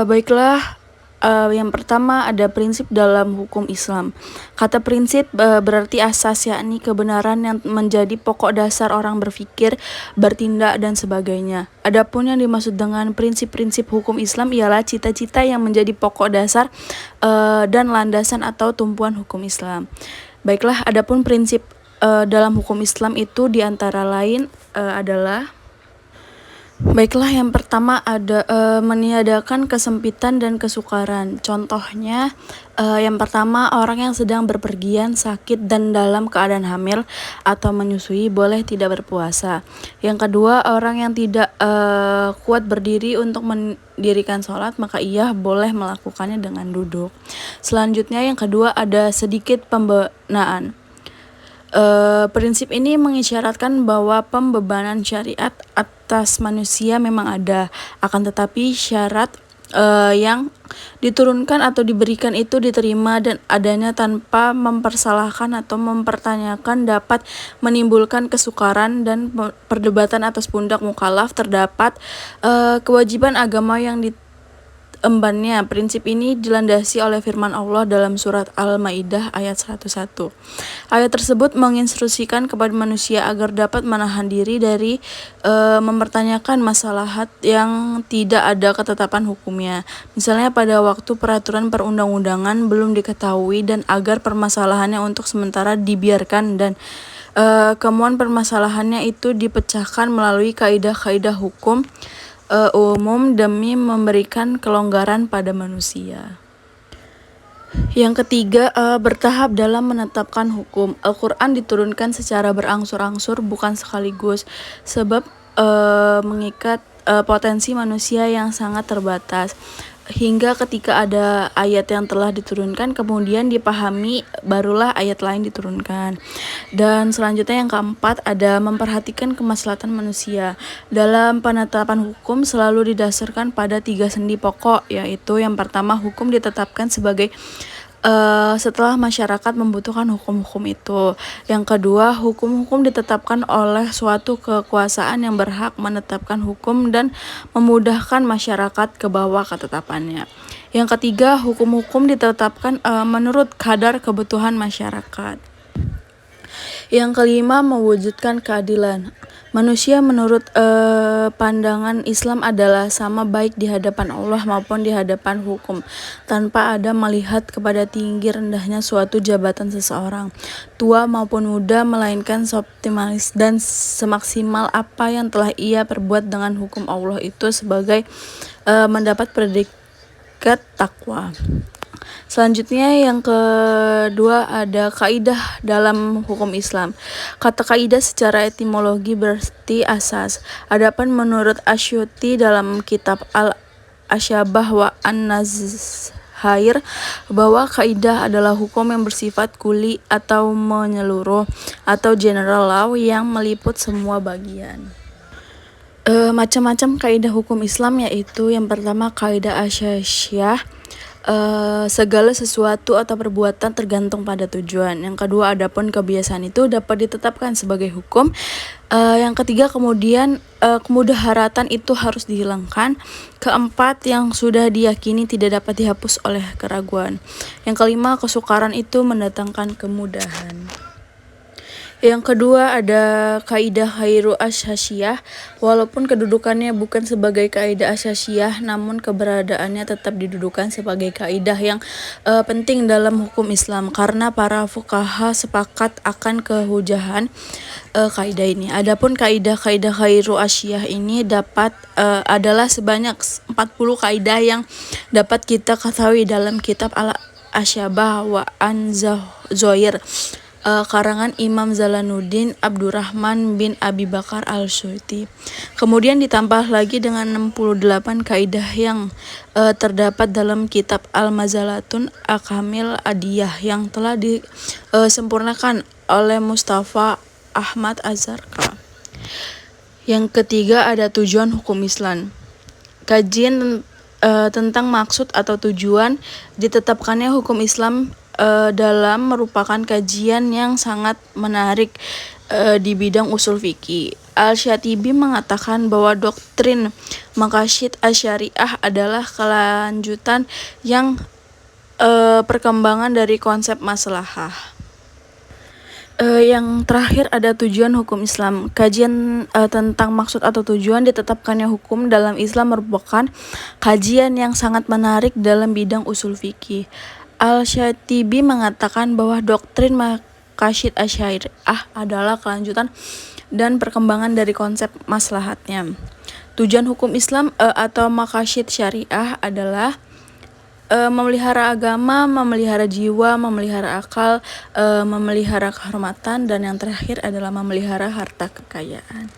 Baiklah, yang pertama ada prinsip dalam hukum Islam. Kata prinsip berarti asas, yakni kebenaran yang menjadi pokok dasar orang berpikir, bertindak, dan sebagainya. Adapun yang dimaksud dengan prinsip-prinsip hukum Islam ialah cita-cita yang menjadi pokok dasar dan landasan atau tumpuan hukum Islam. Baiklah, adapun prinsip dalam hukum Islam itu diantara lain adalah Baiklah, yang pertama ada meniadakan kesempitan dan kesukaran. Contohnya, yang pertama orang yang sedang berpergian, sakit, dan dalam keadaan hamil atau menyusui boleh tidak berpuasa. Yang kedua, orang yang tidak kuat berdiri untuk mendirikan sholat, maka ia boleh melakukannya dengan duduk. Selanjutnya, yang kedua ada sedikit pembenaan. Prinsip ini mengisyaratkan bahwa pembebanan syariat atas manusia memang ada, akan tetapi syarat yang diturunkan atau diberikan itu diterima dan adanya tanpa mempersalahkan atau mempertanyakan dapat menimbulkan kesukaran dan perdebatan atas pundak mukallaf. Terdapat kewajiban agama yang diembannya. Prinsip ini dilandasi oleh firman Allah dalam surat Al-Maidah ayat 101. Ayat tersebut menginstruksikan kepada manusia agar dapat menahan diri dari mempertanyakan masalah yang tidak ada ketetapan hukumnya. Misalnya pada waktu peraturan perundang-undangan belum diketahui dan agar permasalahannya untuk sementara dibiarkan dan kemudian permasalahannya itu dipecahkan melalui kaidah-kaidah hukum umum demi memberikan kelonggaran pada manusia. Yang ketiga, bertahap dalam menetapkan hukum. Al-Quran diturunkan secara berangsur-angsur, bukan sekaligus, sebab mengikat potensi manusia yang sangat terbatas. Hingga ketika ada ayat yang telah diturunkan, kemudian dipahami, barulah ayat lain diturunkan. Dan selanjutnya yang keempat ada memperhatikan kemaslahatan manusia. Dalam penetapan hukum selalu didasarkan pada 3 sendi pokok, yaitu yang pertama hukum ditetapkan sebagai setelah masyarakat membutuhkan hukum-hukum itu. Yang kedua, hukum-hukum ditetapkan oleh suatu kekuasaan yang berhak menetapkan hukum dan memudahkan masyarakat ke bawah ketetapannya. Yang ketiga, hukum-hukum ditetapkan menurut kadar kebutuhan masyarakat. Yang kelima, mewujudkan keadilan. Manusia menurut pandangan Islam adalah sama baik di hadapan Allah maupun di hadapan hukum, tanpa ada melihat kepada tinggi rendahnya suatu jabatan seseorang, tua maupun muda, melainkan seoptimalis dan semaksimal apa yang telah ia perbuat dengan hukum Allah itu sebagai mendapat predikat takwa. Selanjutnya yang kedua ada kaidah dalam hukum Islam. Kata kaidah secara etimologi berarti asas. Adapun menurut Asyuti dalam kitab Al-Asyabah wa An-Nazhair bahwa kaidah adalah hukum yang bersifat kuli atau menyeluruh atau general law yang meliput semua bagian. Macam-macam kaidah hukum Islam, yaitu yang pertama kaidah asyasiyah, segala sesuatu atau perbuatan tergantung pada tujuan. Yang kedua, adapun kebiasaan itu dapat ditetapkan sebagai hukum. Yang ketiga, kemudian kemudaharatan itu harus dihilangkan. Keempat, yang sudah diyakini tidak dapat dihapus oleh keraguan. Yang kelima, kesukaran itu mendatangkan kemudahan. Yang kedua ada kaidah khairu asyasiyah. Walaupun kedudukannya bukan sebagai kaidah asyasiyah, namun keberadaannya tetap didudukan sebagai kaidah yang penting dalam hukum Islam, karena para fuqaha sepakat akan kehujahan kaidah ini. Adapun kaidah-kaidah khairu asyiyah ini dapat adalah sebanyak 40 kaidah yang dapat kita ketahui dalam kitab Al-Asyabah wa An-Zahair karangan Imam Zalaluddin Abdurrahman bin Abi Bakar Al-Suyuti. Kemudian ditambah lagi dengan 68 kaidah yang terdapat dalam kitab Al-Mazalatun Akamil Adiyah yang telah disempurnakan oleh Mustafa Ahmad Azharqa. Yang ketiga ada tujuan hukum Islam. Kajian tentang maksud atau tujuan ditetapkannya hukum Islam dalam merupakan kajian yang sangat menarik di bidang usul fikih. Al-Syatibi mengatakan bahwa doktrin Maqasid Asy'ariyah adalah kelanjutan yang perkembangan dari konsep maslahah. Yang terakhir ada tujuan hukum Islam. Kajian tentang maksud atau tujuan ditetapkannya hukum dalam Islam merupakan kajian yang sangat menarik dalam bidang usul fikih. Al-Syatibi mengatakan bahwa doktrin Maqasid Asy'ariyah adalah kelanjutan dan perkembangan dari konsep maslahatnya. Tujuan hukum Islam atau Maqasid Syariah adalah memelihara agama, memelihara jiwa, memelihara akal, memelihara kehormatan, dan yang terakhir adalah memelihara harta kekayaan.